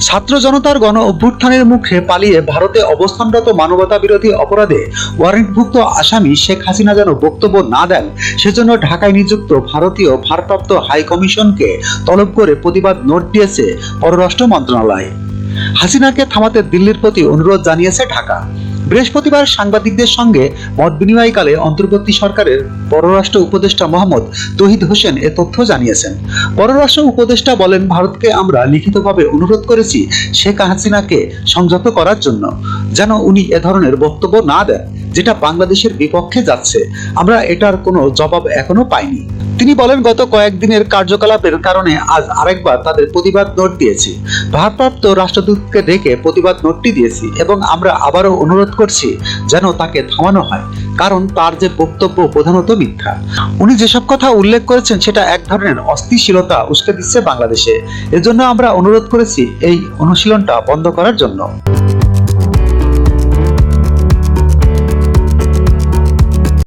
ছাত্র জনতার গণ অভ্যুত্থানের মুখে পালিয়ে ভারতে অবস্থানরত মানবতা বিরোধী অপরাধে ওয়ারেন্টভুক্ত আসামি শেখ হাসিনা যেন বক্তব্য না দেন, সেজন্য ঢাকায় নিযুক্ত ভারতীয় ভারপ্রাপ্ত হাই কমিশনকে তলব করে প্রতিবাদ নোট দিয়েছে পররাষ্ট্র মন্ত্রণালয়। হাসিনাকে থামাতে দিল্লির প্রতি অনুরোধ জানিয়েছে ঢাকা। বৃহস্পতিবার সাংবাদিকদের সঙ্গে মত বিনিময়কালে অন্তর্বর্তী সরকারের পররাষ্ট্র উপদেষ্টা মোহাম্মদ তৌহিদ হোসেন এ তথ্য জানিয়েছেন। পররাষ্ট্র উপদেষ্টা বলেন, ভারতকে আমরা লিখিতভাবে অনুরোধ করেছি শেখ হাসিনাকে সংযত করার জন্য, যেন উনি এ ধরনের বক্তব্য না দেন যেটা বাংলাদেশের বিপক্ষে যাচ্ছে। আমরা এটার কোনো জবাব এখনো পাইনি। তিনি বলেন, গত কয়েকদিনের কার্যকলাপের কারণে আজ আরেকবার তাদের প্রতিবাদ নোট দিয়েছি। ভারপ্রাপ্ত রাষ্ট্রদূতকে ডেকে প্রতিবাদ নোটটি দিয়েছি এবং আমরা আবারও অনুরোধ করছি যেন তাকে থামানো হয়, কারণ তার যে বক্তব্য প্রধানত মিথ্যা। উনি যেসব কথা উল্লেখ করেছেন সেটা এক ধরনের অস্থিতিশীলতা উস্কে দিচ্ছে বাংলাদেশে। এজন্য আমরা অনুরোধ করেছি এই অনুশীলনটা বন্ধ করার জন্য।